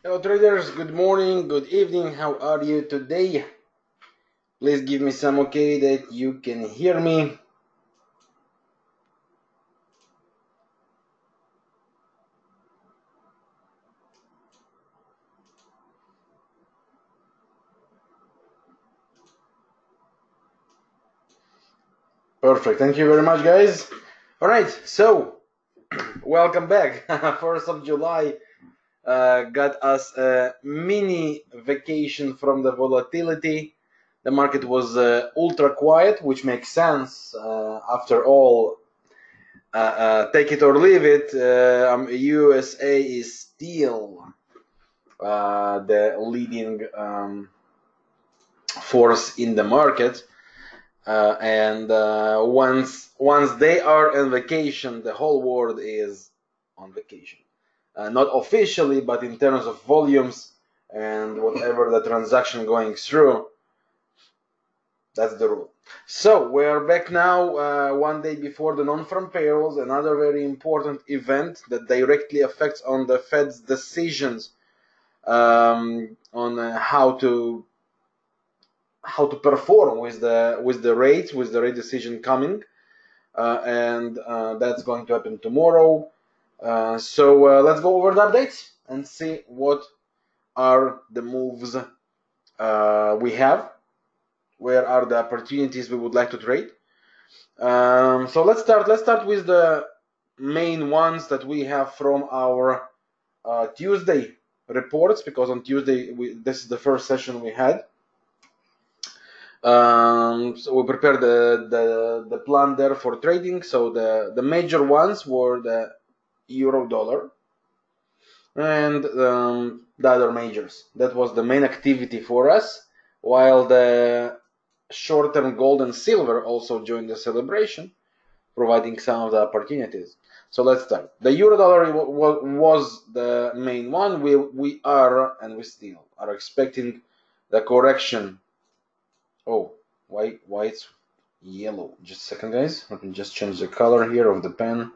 Hello traders, good morning, good evening, how are you today? Please give me some okay that you can hear me. Perfect, thank you very much guys. Alright, so welcome back. 1st of July got us a mini vacation from the volatility. The market was ultra quiet, which makes sense. After all, take it or leave it, USA is still the leading force in the market. And once they are on vacation, the whole world is on vacation. Not officially, but in terms of volumes and whatever the transaction going through, that's the rule. So we're back now, one day before the non-farm payrolls, another very important event that directly affects on the Fed's decisions on how to perform with the rate decision coming, and that's going to happen tomorrow. So let's go over the updates and see what are the moves we have, where are the opportunities we would like to trade. So let's start with the main ones that we have from our Tuesday reports, because on Tuesday this is the first session we had. So we prepared the plan there for trading. So the major ones were the euro dollar and the other majors. That was the main activity for us, while the short-term gold and silver also joined the celebration, providing some of the opportunities. So let's start. The euro dollar was the main one. We are, and we still are expecting the correction. Oh, why it's yellow? Just a second, guys. Let me just change the color here of the pen.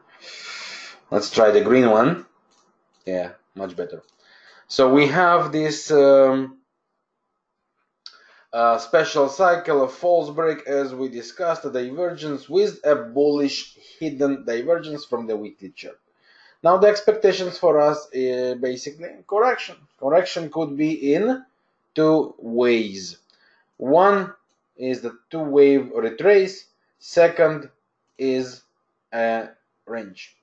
Let's try the green one. Yeah, much better. So we have this special cycle of false break, as we discussed, a divergence with a bullish hidden divergence from the weekly chart. Now the expectations for us is basically correction. Correction could be in two ways. One is the two-wave retrace. Second is a range.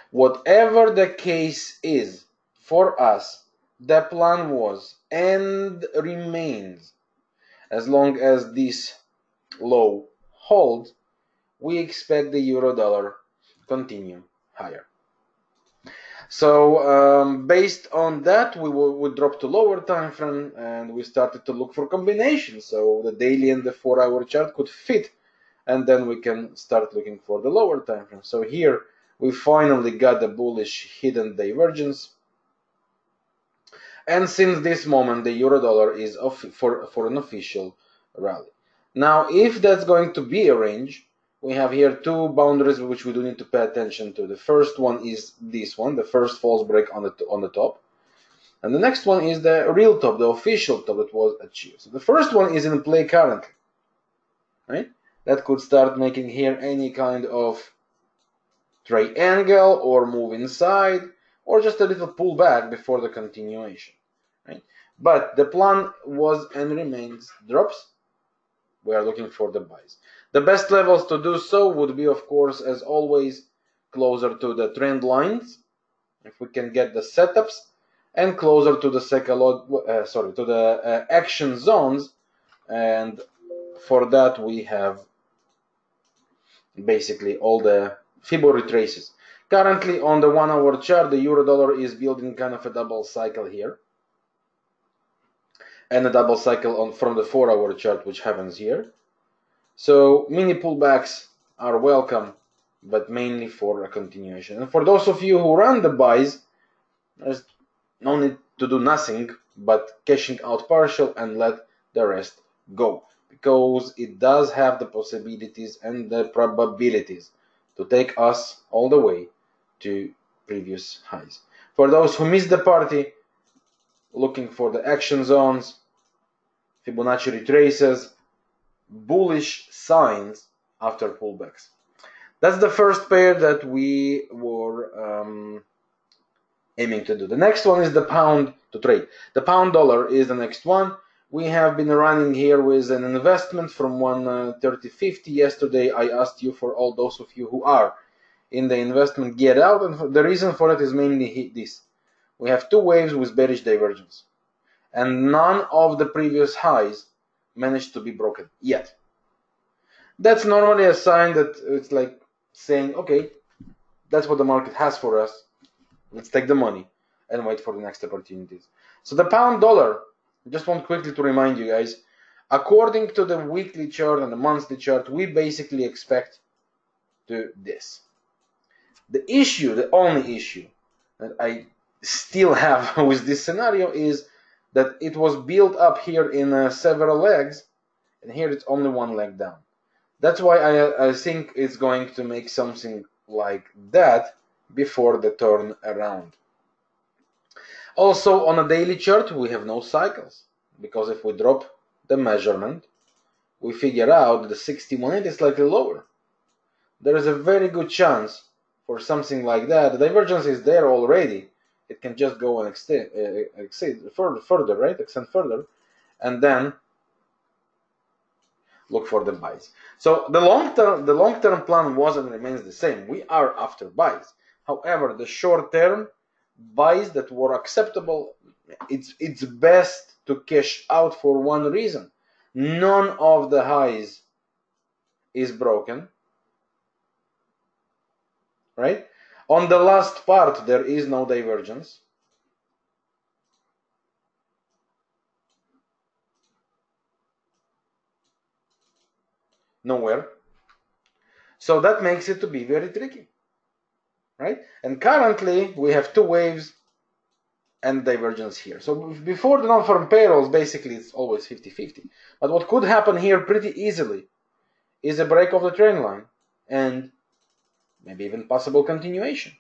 Whatever the case is, for us, the plan was and remains, as long as this low holds, we expect the euro dollar continue higher. So based on that, we dropped to lower time frame and we started to look for combinations. So the daily and the 4-hour chart could fit, and then we can start looking for the lower time frame. So here we finally got the bullish hidden divergence, and since this moment the euro dollar is for an official rally. Now if that's going to be a range, we have here two boundaries which we do need to pay attention to. The first one is this one, the first false break on the top, and the next one is the real top, the official top that was achieved. So the first one is in play currently, right? That could start making here any kind of triangle or move inside, or just a little pullback before the continuation, right? But the plan was and remains drops. We are looking for the buys. The best levels to do so would be, of course, as always, closer to the trend lines, if we can get the setups, and closer to the action zones. And for that we have basically all the Fibo retraces. Currently on the 1-hour chart, the euro dollar is building kind of a double cycle here, and a double cycle from the 4-hour chart, which happens here. So mini pullbacks are welcome, but mainly for a continuation. And for those of you who run the buys, there's no need to do nothing but cashing out partial and let the rest go, because it does have the possibilities and the probabilities to take us all the way to previous highs. For those who missed the party, looking for the action zones, Fibonacci retraces, bullish signs after pullbacks. That's the first pair that we were aiming to do. The next one is the pound to trade. The pound dollar is the next one. We have been running here with an investment from 130.50. Yesterday I asked you, for all those of you who are in the investment, get out, and the reason for it is mainly this. We have two waves with bearish divergence, and none of the previous highs managed to be broken yet. That's normally a sign that it's like saying, okay, that's what the market has for us. Let's take the money and wait for the next opportunities. So the pound dollar, I just want quickly to remind you guys, according to the weekly chart and the monthly chart, we basically expect to this. The issue, the only issue that I still have with this scenario is that it was built up here in several legs, and here it's only one leg down. That's why I think it's going to make something like that before the turn around. Also, on a daily chart, we have no cycles, because if we drop the measurement, we figure out that the 61.8 is slightly lower. There is a very good chance for something like that. The divergence is there already. It can just go and extend further, right? Extend further, and then look for the buys. So the long-term plan was and remains the same. We are after buys. However, the short-term buys that were acceptable, it's best to cash out for one reason. None of the highs is broken, right? On the last part, there is no divergence. Nowhere. So that makes it to be very tricky, right? And currently, we have two waves and divergence here. So before the non-farm payrolls, basically it's always 50-50. But what could happen here pretty easily is a break of the trend line and maybe even possible continuation.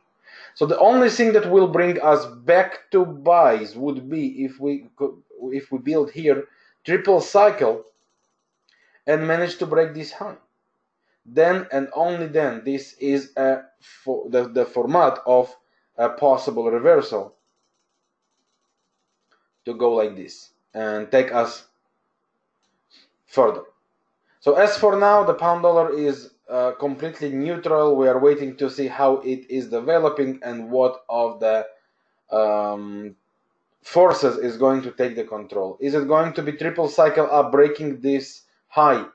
So the only thing that will bring us back to buys would be if we build here triple cycle and manage to break this high. Then and only then this is the format of a possible reversal to go like this and take us further. So as for now, the pound dollar is completely neutral. We are waiting to see how it is developing and what of the forces is going to take the control. Is it going to be triple cycle up, breaking this high,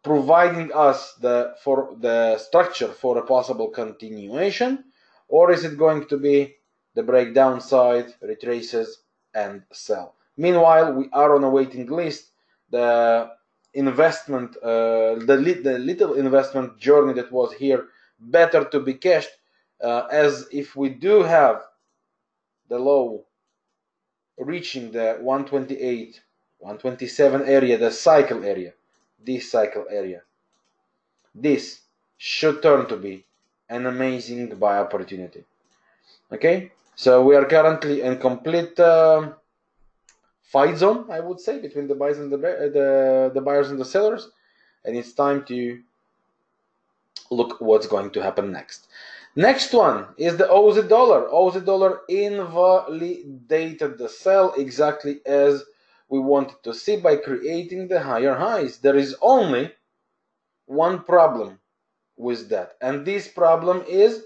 providing us the structure for a possible continuation, or is it going to be the breakdown side, retraces, and sell? Meanwhile, we are on a waiting list. The investment, the little investment journey that was here, better to be cashed, as if we do have the low reaching the 128, 127 area, the cycle area, this cycle area, this should turn to be an amazing buy opportunity. Okay, so we are currently in complete fight zone, I would say, between the buyers and the buyers and the sellers, and it's time to look what's going to happen next. Next one is the Aussie dollar. Aussie dollar invalidated the sell exactly as we wanted to see by creating the higher highs. There is only one problem with that, and this problem is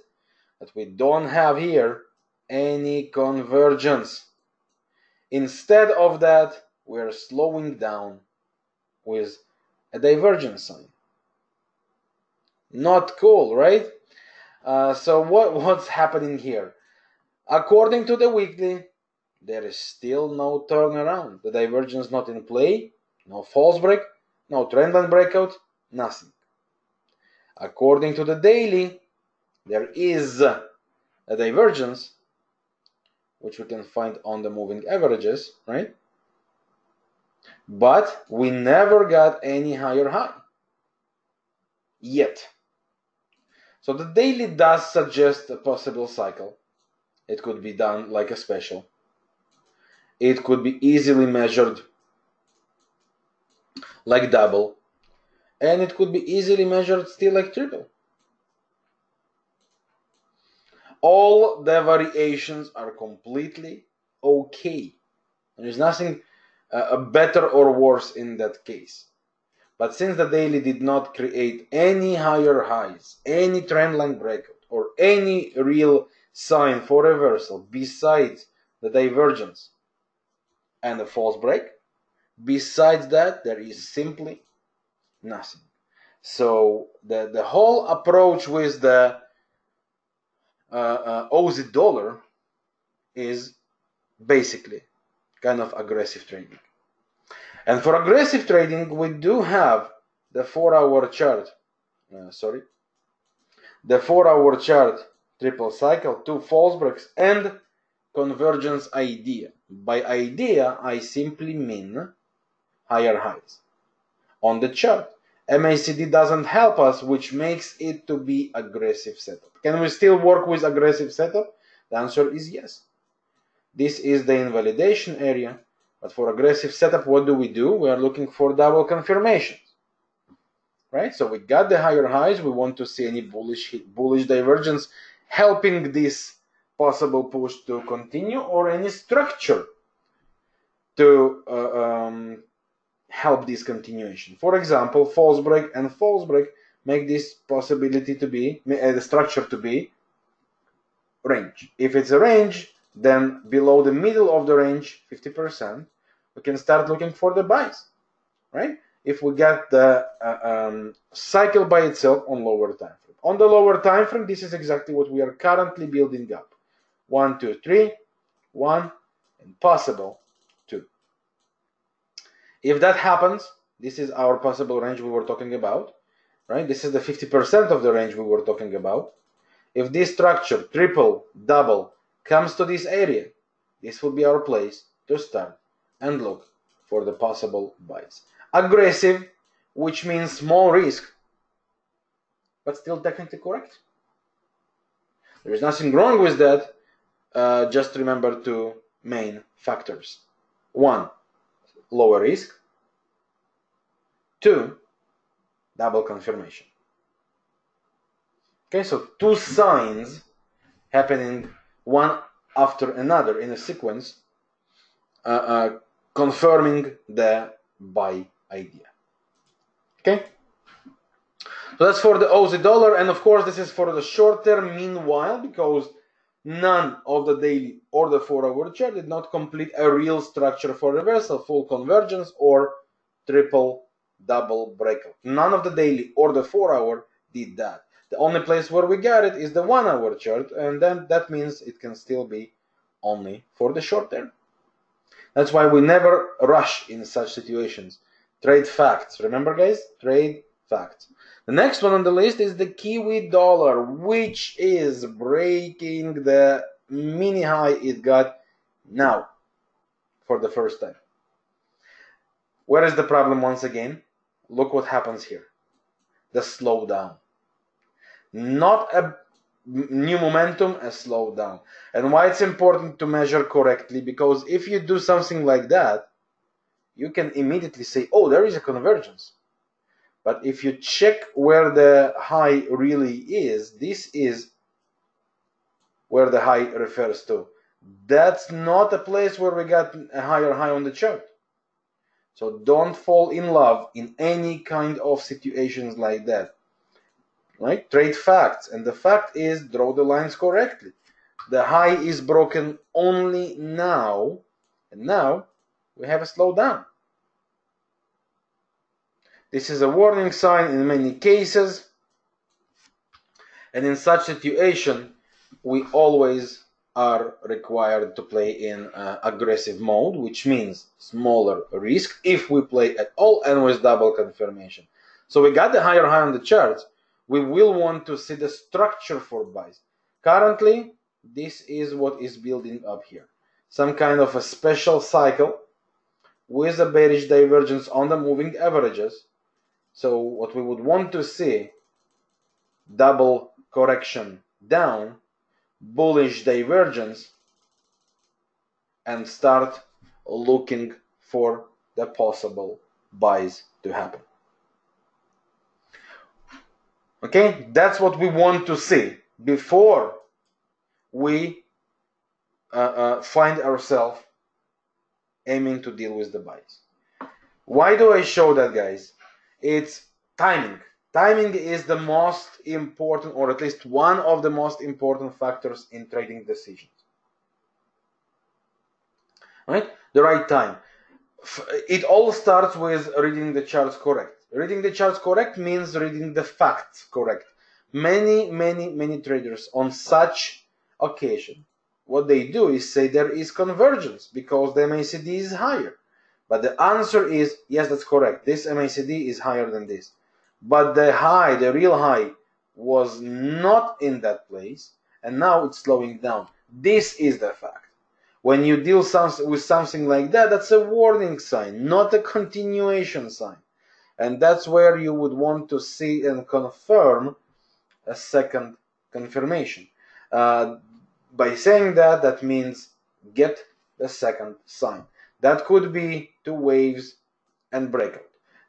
that we don't have here any convergence. Instead of that, we're slowing down with a divergence sign. Not cool, right? So what's happening here? According to the weekly, there is still no turnaround. The divergence not in play, no false break, no trendline breakout, nothing. According to the daily, there is a divergence, which we can find on the moving averages, right? But we never got any higher high yet. So the daily does suggest a possible cycle. It could be done like a special. It could be easily measured like double. And it could be easily measured still like triple. All the variations are completely okay. There is nothing better or worse in that case. But since the daily did not create any higher highs, any trendline breakout, or any real sign for reversal besides the divergence and the false break, besides that, there is simply nothing. So the whole approach with the Aussie dollar is basically kind of aggressive trading. And for aggressive trading, we do have the 4-hour chart. The 4-hour chart, triple cycle, 2 false breaks, and convergence idea. By idea, I simply mean higher highs. On the chart, MACD doesn't help us, which makes it to be aggressive setup. Can we still work with aggressive setup? The answer is yes. This is the invalidation area, but for aggressive setup, what do? We are looking for double confirmations, right? So we got the higher highs. We want to see any bullish divergence helping this possible push to continue, or any structure to help this continuation. For example, false break and false break make this possibility to be, the structure to be range. If it's a range, then below the middle of the range, 50%, we can start looking for the buys, right? If we get the cycle by itself on lower time frame. On the lower time frame, this is exactly what we are currently building up. 1, 2, 3, 1, and possible 2. If that happens, this is our possible range we were talking about, right? This is the 50% of the range we were talking about. If this structure, triple, double, comes to this area, this will be our place to start and look for the possible buys. Aggressive, which means small risk, but still technically correct. There is nothing wrong with that. Just remember 2 main factors. 1, lower risk. 2, double confirmation. Okay, so 2 signs happening one after another in a sequence, confirming the buy idea. Okay, so that's for the Aussie dollar, and of course this is for the short term. Meanwhile, because none of the daily or the 4-hour chart did not complete a real structure for reversal, full convergence, or triple double breakout. None of the daily or the 4-hour did that. The only place where we got it is the 1-hour chart, and then that means it can still be only for the short term. That's why we never rush in such situations. Trade facts. Remember, guys? Trade facts. The next one on the list is the Kiwi dollar, which is breaking the mini high it got now for the first time. Where is the problem once again? Look what happens here. The slowdown. Not a new momentum, a slowdown. And why it's important to measure correctly? Because if you do something like that, you can immediately say, oh, there is a convergence. But if you check where the high really is, this is where the high refers to. That's not a place where we got a higher high on the chart. So don't fall in love in any kind of situations like that. Right? Trade facts. And the fact is, draw the lines correctly. The high is broken only now, and now we have a slowdown. This is a warning sign in many cases, and in such situation, we always are required to play in aggressive mode, which means smaller risk if we play at all and with double confirmation. So we got the higher high on the charts. We will want to see the structure for buys. Currently, this is what is building up here. Some kind of a special cycle with a bearish divergence on the moving averages. So what we would want to see, double correction down bullish divergence and start looking for the possible buys to happen. Okay, that's what we want to see before we find ourselves aiming to deal with the buys. Why do I show that, guys? It's timing. Timing is the most important, or at least one of the most important factors in trading decisions. Right? The right time. It all starts with reading the charts correct. Reading the charts correct means reading the facts correct. Many traders on such occasion, what they do is say there is convergence because the MACD is higher. But the answer is, yes, that's correct. This MACD is higher than this. But the high, the real high, was not in that place, and now it's slowing down. This is the fact. When you deal with something like that, that's a warning sign, not a continuation sign. And that's where you would want to see and confirm a second confirmation. By saying that, that means get the second sign. That could be two waves and breakout.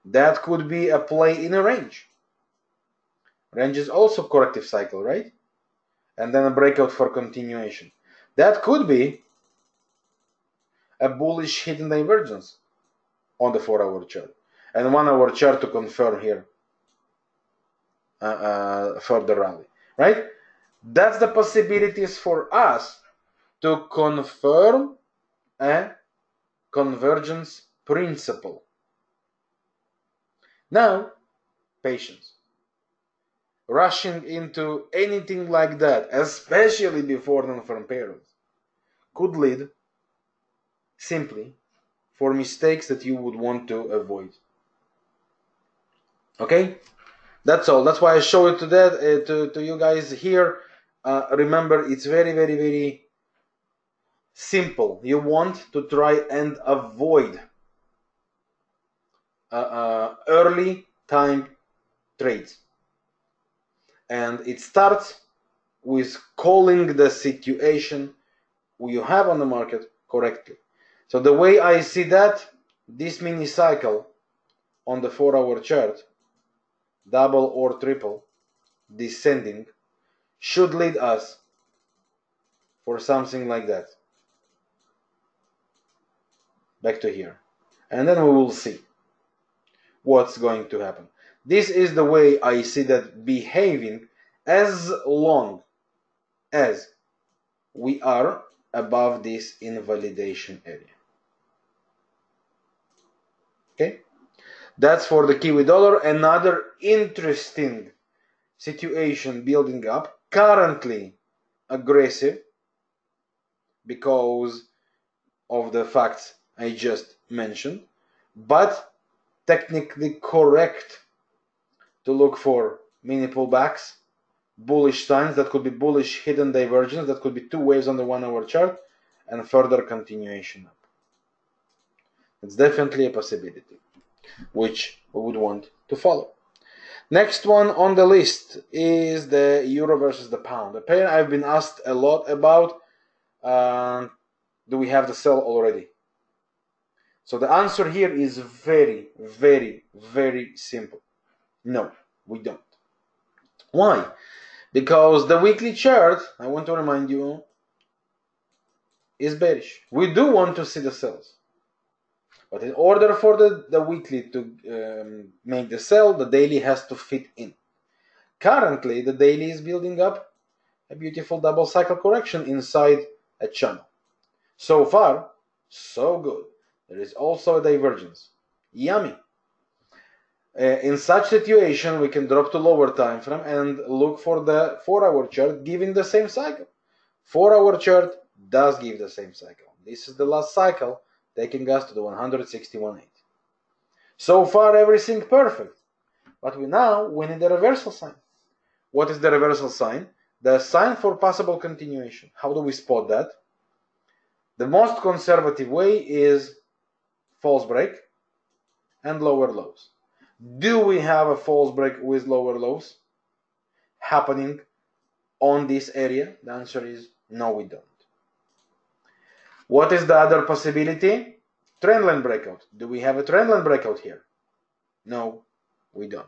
That could be a play in a range. Range is also corrective cycle, right? And then a breakout for continuation. That could be a bullish hidden divergence on the 4-hour chart. And 1-hour chart to confirm here further rally, right? That's the possibilities for us to confirm a convergence principle. Now, patience. Rushing into anything like that, especially before non-firm payrolls, could lead simply for mistakes that you would want to avoid. Okay, that's all. That's why I show it to you guys here. Remember, it's very simple. You want to try and avoid early time trades, and it starts with calling the situation you have on the market correctly. So the way I see that, this mini cycle on the 4-hour chart, double or triple descending, should lead us for something like that, back to here, and then we will see what's going to happen. This is the way I see that behaving, as long as we are above this invalidation area. Okay, that's for the Kiwi dollar. Another interesting situation building up, currently aggressive because of the facts I just mentioned, but technically correct to look for mini pullbacks, bullish signs. That could be bullish hidden divergence, that could be two waves on the 1-hour chart, and further continuation up. It's definitely a possibility which we would want to follow. Next one on the list is the euro versus the pound. A pair I've been asked a lot about. Do we have the sell already? So the answer here is very simple. No, we don't. Why? Because the weekly chart, I want to remind you, is bearish. We do want to see the sells. But in order for the weekly to make the sell, the daily has to fit in. Currently, the daily is building up a beautiful double cycle correction inside a channel. So far, so good. There is also a divergence. Yummy. In such situation, we can drop to lower time frame and look for the 4-hour chart giving the same cycle. 4-hour chart does give the same cycle. This is the last cycle, taking us to the 161.8. So far, everything perfect. But we need the reversal sign. What is the reversal sign? The sign for possible continuation. How do we spot that? The most conservative way is false break and lower lows. Do we have a false break with lower lows happening on this area? The answer is no, we don't. What is the other possibility? Trendline breakout. Do we have a trendline breakout here? No, we don't.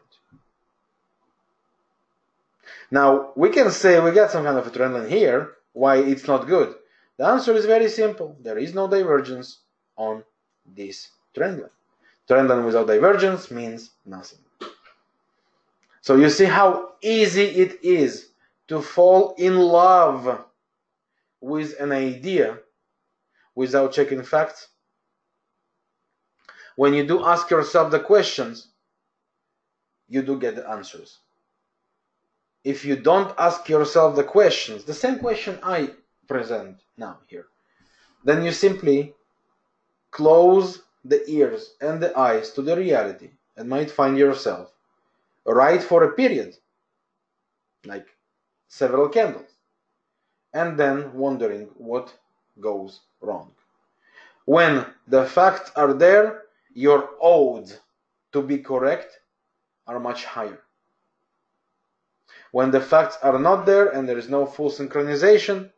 Now, we can say we got some kind of a trendline here. Why it's not good? The answer is very simple. There is no divergence on this trendline. Trendline without divergence means nothing. So you see how easy it is to fall in love with an idea without checking facts. When you do ask yourself the questions, you do get the answers. If you don't ask yourself the questions, the same question I present now here, then you simply close the ears and the eyes to the reality and might find yourself right for a period, like several candles, and then wondering what goes wrong. When the facts are there, your odds to be correct are much higher. When the facts are not there and there is no full synchronization,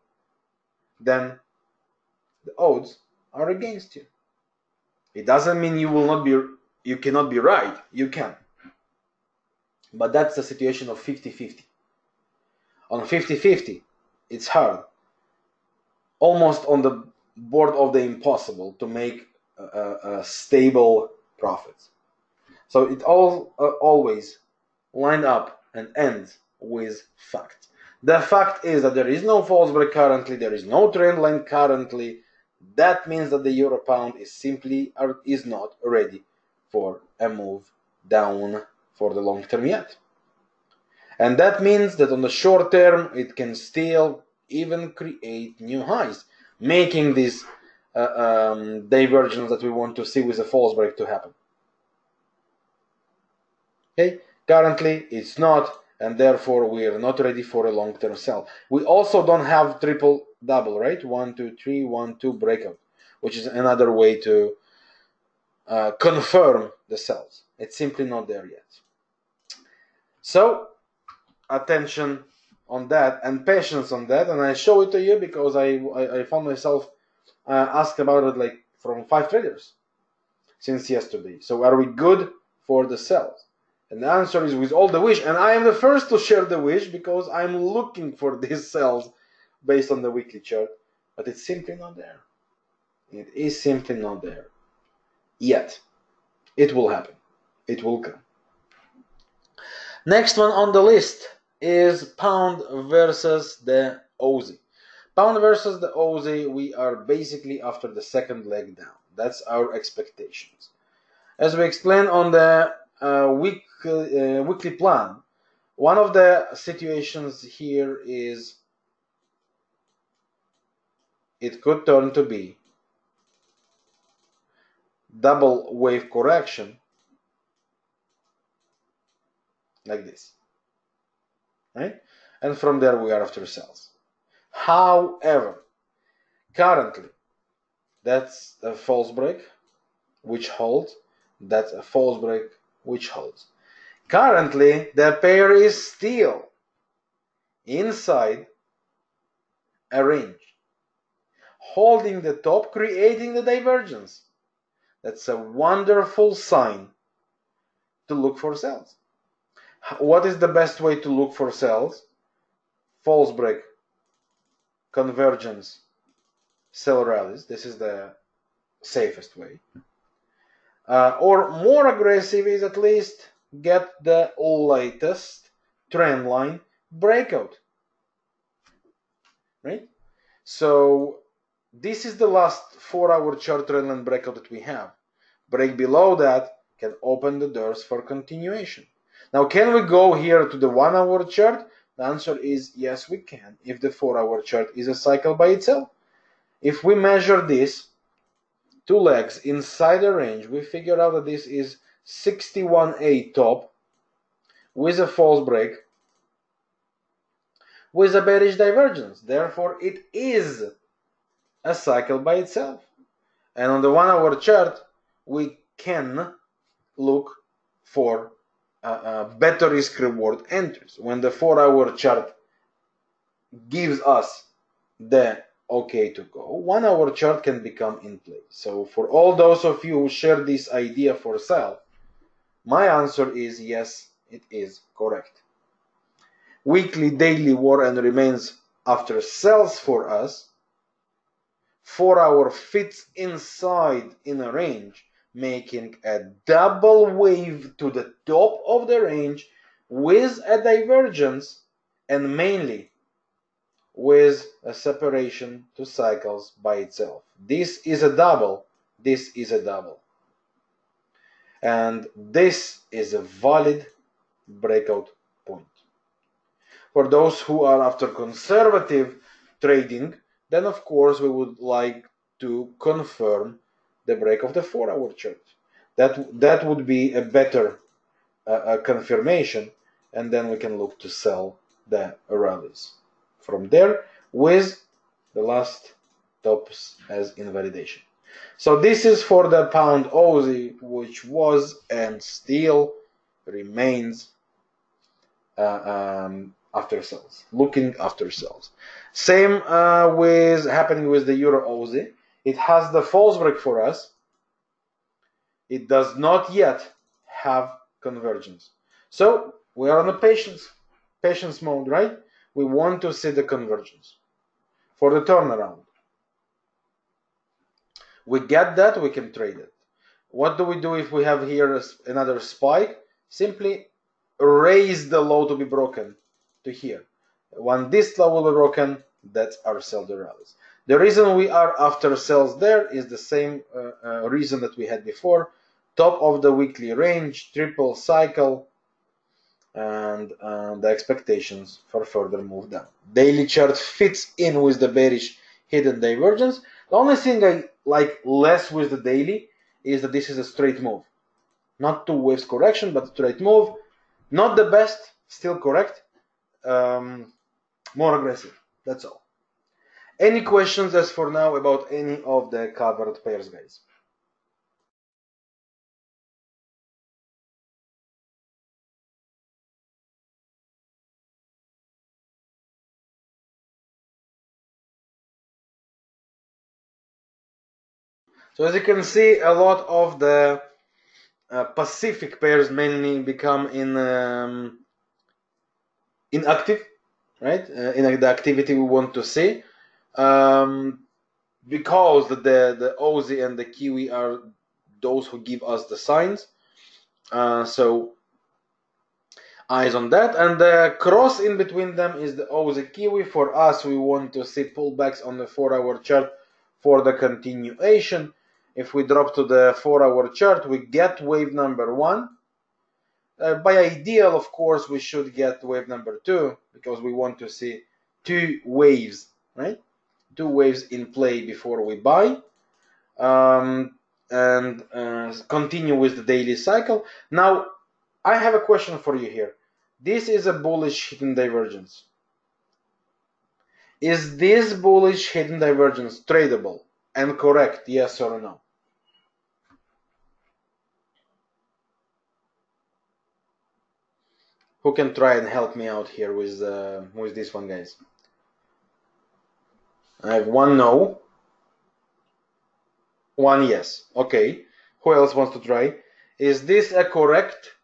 then the odds are against you. It doesn't mean you cannot be right. You can. But that's the situation of 50-50. On 50-50, it's hard. Almost on the board of the impossible to make a stable profits. So it all always line up and ends with facts. The fact is that there is no false break currently, there is no trend line currently. That means that the euro pound is simply is not ready for a move down for the long term yet. And that means that on the short term it can still even create new highs, making this divergence that we want to see with a false break to happen. Okay, currently it's not, and therefore we are not ready for a long-term sell. We also don't have triple double, right? 1 2 3 1 2 breakout, which is another way to confirm the sells. It's simply not there yet. So attention on that and patience on that, and I show it to you because I found myself asked about it like from 5 traders since yesterday. So are we good for the sells? And the answer is with all the wish, and I am the first to share the wish because I'm looking for these sells based on the weekly chart, but it's simply not there. It is simply not there yet. It will happen. It will come. Next one on the list is pound versus the Aussie. Pound versus the Aussie, we are basically after the second leg down. That's our expectations. As we explained on the weekly plan, one of the situations here is it could turn to be double wave correction like this, right? And from there we are after sells. However, currently that's a false break which holds, that's a false break which holds. Currently the pair is still inside a range, holding the top, creating the divergence. That's a wonderful sign to look for sells. What is the best way to look for sells? False break, convergence, sell rallies. This is the safest way. Or more aggressive is at least get the latest trend line breakout, right? So this is the last 4-hour chart trend line breakout that we have. Break below that can open the doors for continuation. Now, can we go here to the 1-hour chart? The answer is yes, we can, if the 4-hour chart is a cycle by itself. If we measure this, 2 legs inside the range, we figure out that this is 61A top with a false break with a bearish divergence. Therefore, it is a cycle by itself. And on the 1-hour chart, we can look for better risk-reward entries. When the 4-hour chart gives us the okay to go, 1 hour chart can become in play. So for all those of you who share this idea for sell, my answer is yes, it is correct. Weekly, daily war and remains after sells for us. 4 hour fits inside in a range, making a double wave to the top of the range with a divergence and mainly with a separation to cycles by itself. This is a double, this is a double. And this is a valid breakout point. For those who are after conservative trading, then of course we would like to confirm the break of the 4 hour chart. That would be a better confirmation, and then we can look to sell the rallies from there with the last tops as invalidation. So this is for the pound Aussie, which was and still remains after sales, looking after sales. Same with happening with the Euro Aussie. It has the false break for us. It does not yet have convergence. So we are on a patience mode, right? We want to see the convergence for the turnaround. We get that, we can trade it. What do we do if we have here another spike? Simply raise the low to be broken to here. When this low will be broken, that's our sell the rallies. The reason we are after sells there is the same reason that we had before. Top of the weekly range, triple cycle, and the expectations for further move down. Daily chart fits in with the bearish hidden divergence. The only thing I like less with the daily is that this is a straight move. Not two waves correction, but straight move. Not the best, still correct. More aggressive, that's all. Any questions as for now about any of the covered pairs, guys? So as you can see, a lot of the Pacific pairs mainly become inactive, right? In the activity we want to see, because the Aussie and the Kiwi are those who give us the signs. So eyes on that, and the cross in between them is the Aussie Kiwi. For us, we want to see pullbacks on the 4 hour chart for the continuation. If we drop to the 4 hour chart, we get wave number 1. By ideal, of course, we should get wave number 2 because we want to see 2 waves, right? 2 waves in play before we buy, and continue with the daily cycle. Now, I have a question for you here. This is a bullish hidden divergence. Is this bullish hidden divergence tradable and correct, yes or no? Who can try and help me out here with this one, guys? I have 1 no, 1 yes. Okay. Who else wants to try? Is this a correct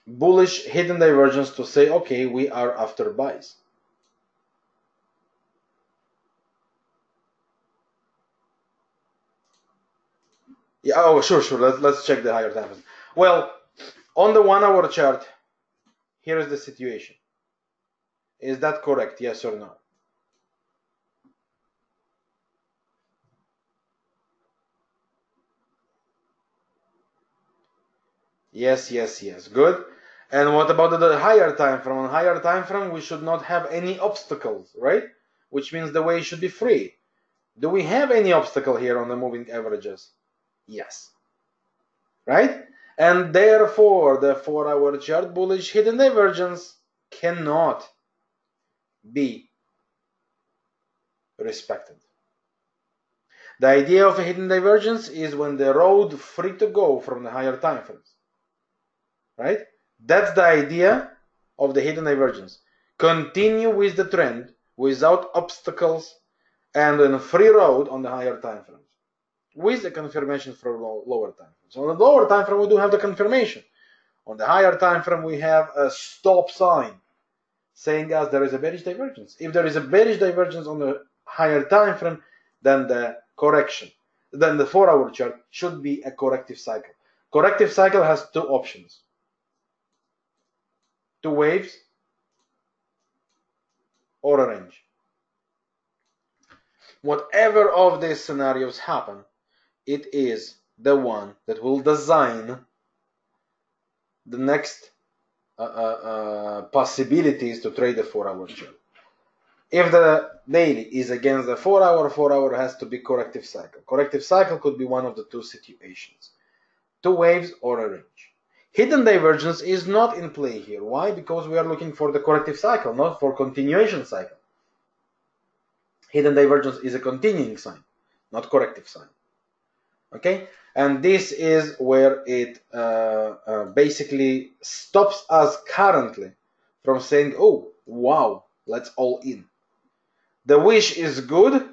bullish hidden divergence to say, okay, we are after buys? Yeah. Oh, sure. Let's check the higher time frame. Well, on the 1 hour chart, here is the situation. Is that correct? Yes or no? Yes, yes, yes. Good. And what about the higher time frame? On higher time frame, we should not have any obstacles, right? Which means the way should be free. Do we have any obstacle here on the moving averages? Yes. Right? And therefore, the 4 hour chart bullish hidden divergence cannot be respected. The idea of a hidden divergence is when the road free to go from the higher time frames. Right? That's the idea of the hidden divergence. continue with the trend without obstacles and in a free road on the higher time frames with a confirmation for lower time frames. So on the lower time frame, we do have the confirmation. On the higher time frame, we have a stop sign saying us there is a bearish divergence. If there is a bearish divergence on the higher time frame, then the correction, then the 4-hour chart should be a corrective cycle. Corrective cycle has two options: two waves or a range. Whatever of these scenarios happen, it is the one that will design the next possibilities to trade the 4-hour chart. If the daily is against the 4-hour, 4-hour has to be corrective cycle. Corrective cycle could be one of the two situations: two waves or a range. Hidden divergence is not in play here. Why? Because we are looking for the corrective cycle, not for continuation cycle. Hidden divergence is a continuing sign, not corrective sign. Okay, and this is where it basically stops us currently from saying, oh wow, let's all in. The wish is good,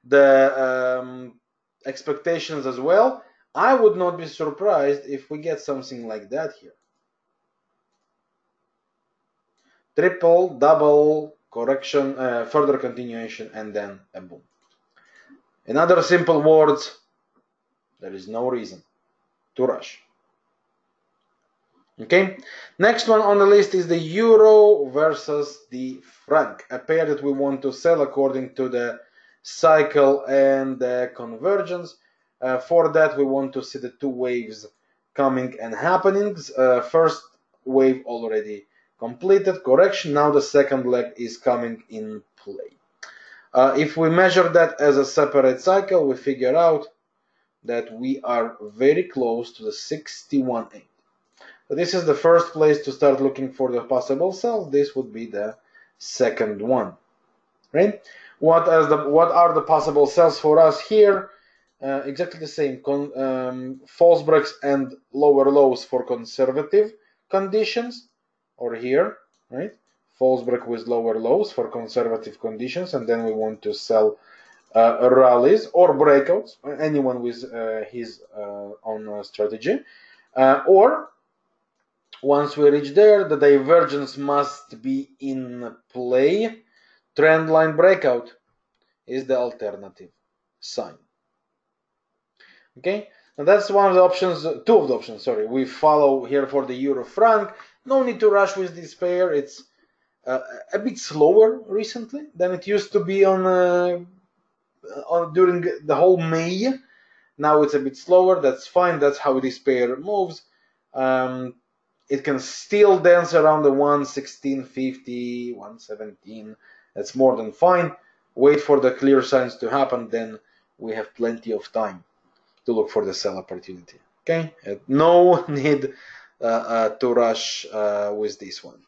the expectations as well. I would not be surprised if we get something like that here. Triple, double, correction, further continuation, and then a boom. In other simple words, there is no reason to rush. Okay, next one on the list is the euro versus the franc, a pair that we want to sell according to the cycle and the convergence. For that, we want to see the two waves coming and happening. First wave already completed, correction. Now the second leg is coming in play. If we measure that as a separate cycle, we figure out that we are very close to the 61.8. So this is the first place to start looking for the possible sells. This would be the second one, right? What are the possible sells for us here? Exactly the same. False breaks and lower lows for conservative conditions, or here, right? False break with lower lows for conservative conditions, and then we want to sell rallies or breakouts, anyone with his own strategy, or once we reach there, the divergence must be in play. Trend line breakout is the alternative sign. Okay, now that's one of the options, two of the options, sorry, we follow here for the euro franc. No need to rush with this pair. It's a bit slower recently than it used to be on during the whole May. Now it's a bit slower. That's fine. That's how this pair moves. It can still dance around the 116.50, 117. That's more than fine. Wait for the clear signs to happen. Then we have plenty of time to look for the sell opportunity. Okay, no need to rush with this one.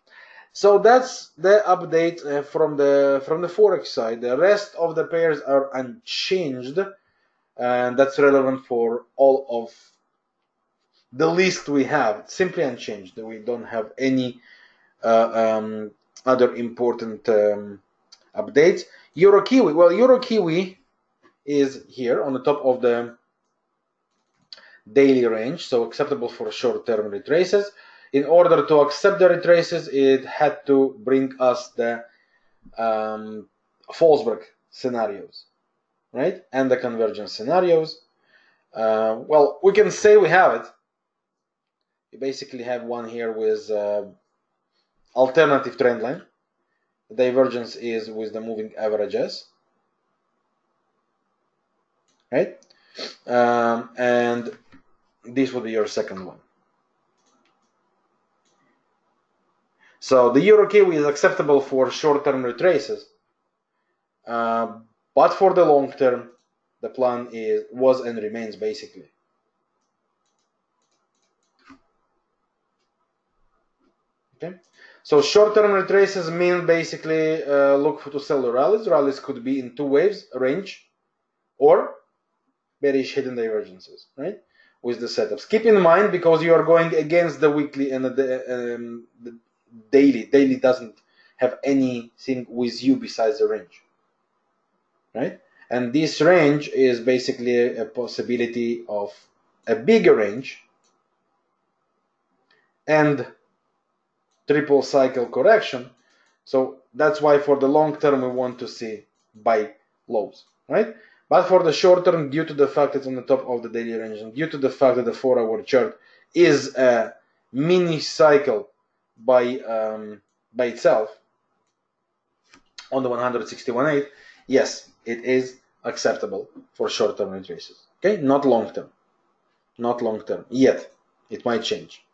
So that's the update from the forex side. The rest of the pairs are unchanged, and that's relevant for all of the list we have. Simply unchanged. We don't have any other important updates. Euro Kiwi. Well, Euro Kiwi is here on the top of the daily range, so acceptable for short-term retraces. In order to accept the retraces, it had to bring us the false break scenarios, right? And the convergence scenarios. Well, we can say we have it. We basically have one here with alternative trend line. The divergence is with the moving averages, right? And this would be your second one. So the Euro Kiwi is acceptable for short-term retraces, but for the long term, the plan was and remains basically. Okay, so short-term retraces mean basically look to sell the rallies. Rallies could be in two waves, range, or bearish hidden divergences, right? With the setups. Keep in mind, because you are going against the weekly and the daily. Daily doesn't have anything with you besides the range, right? And this range is basically a possibility of a bigger range and triple cycle correction. So that's why for the long term we want to see buy lows, right? But for the short term, due to the fact it's on the top of the daily range and due to the fact that the 4-hour chart is a mini cycle by itself on the 161.8, yes, it is acceptable for short-term retraces. Okay, not long-term, not long-term yet. It might change.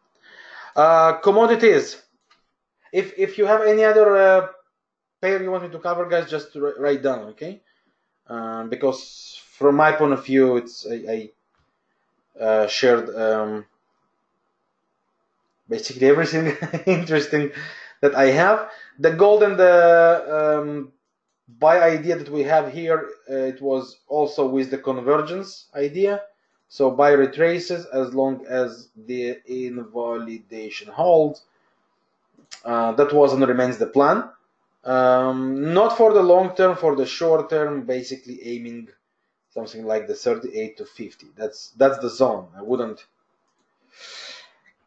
Commodities. If you have any other pair you want me to cover, guys, just write down, okay? Because from my point of view, it's I shared basically everything interesting that I have. The gold and the buy idea that we have here, it was also with the convergence idea. So buy retraces as long as the invalidation holds. That was and remains the plan. Not for the long term, for the short term, basically aiming something like the 38 to 50. That's the zone. I wouldn't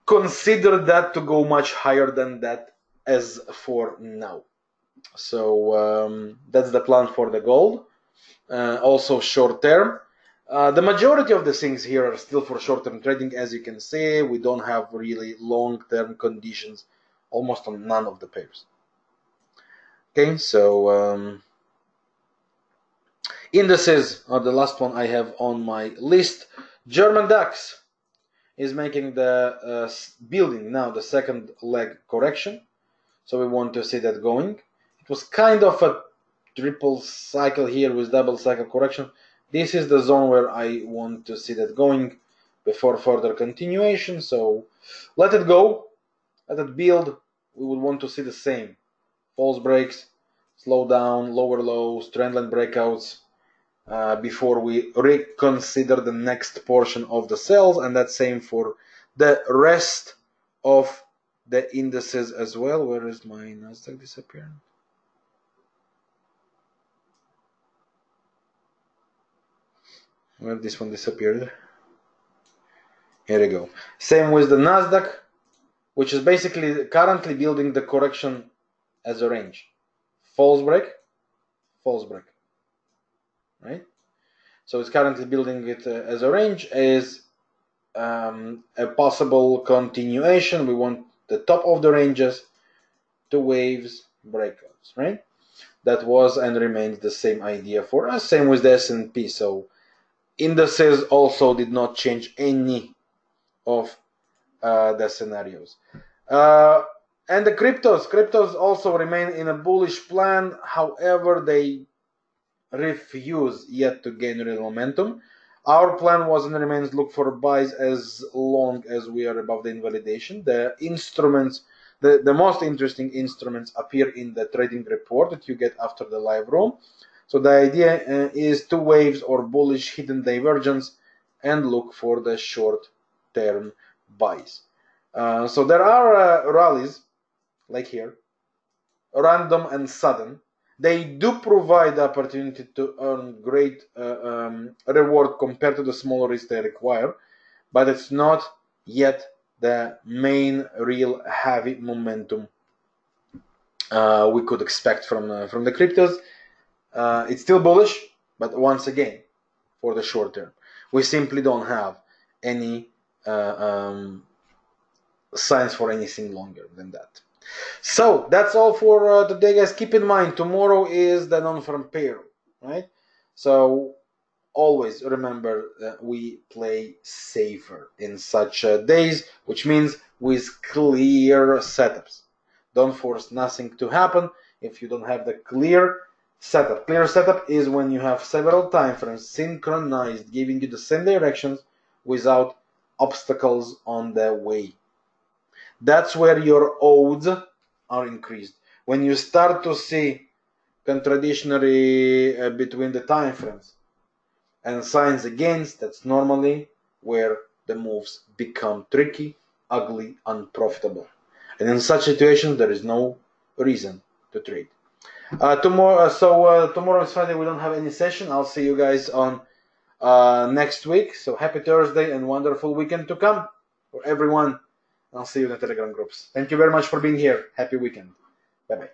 consider that to go much higher than that as for now. So that's the plan for the gold. Also short term. The majority of the things here are still for short-term trading. As you can see, we don't have really long-term conditions almost on none of the pairs. Okay, so indices are the last one I have on my list. German DAX is making the building now the second leg correction, so we want to see that going. It was kind of a triple cycle here with double cycle correction. This is the zone where I want to see that going before further continuation. So let it go, let it build. We would want to see the same false breaks, slow down, lower lows, trendline breakouts before we reconsider the next portion of the sales, and that's same for the rest of the indices as well. Where is my Nasdaq disappearing? Well, this one disappeared. Here we go. Same with the Nasdaq, which is basically currently building the correction as a range. False break, right? So it's currently building it as a range, as a possible continuation. We want the top of the ranges, two waves, breakouts, right? That was and remains the same idea for us. Same with the S&P. So indices also did not change any of the scenarios. And the cryptos also remain in a bullish plan. However, they refuse yet to gain real momentum. Our plan was and remains look for buys as long as we are above the invalidation. The instruments, the most interesting instruments appear in the trading report that you get after the live room. So the idea is two waves or bullish hidden divergence and look for the short-term buys. So there are rallies, like here, random and sudden. They do provide the opportunity to earn great reward compared to the smaller risk they require, but it's not yet the main real heavy momentum we could expect from the cryptos. It's still bullish, but once again, for the short term, we simply don't have any signs for anything longer than that. So that's all for today, guys. Keep in mind, tomorrow is the non-farm payroll, right? So always remember that we play safer in such days, which means with clear setups. Don't force nothing to happen if you don't have the clear setup. Clear setup is when you have several time frames synchronized, giving you the same directions without obstacles on the way. That's where your odds are increased. When you start to see contradictory between the time frames and signs against, that's normally where the moves become tricky, ugly, unprofitable. And in such situations, there is no reason to trade. Tomorrow is Friday. We don't have any session. I'll see you guys on next week. So happy Thursday and wonderful weekend to come for everyone. I'll see you in the Telegram groups. Thank you very much for being here. Happy weekend. Bye-bye.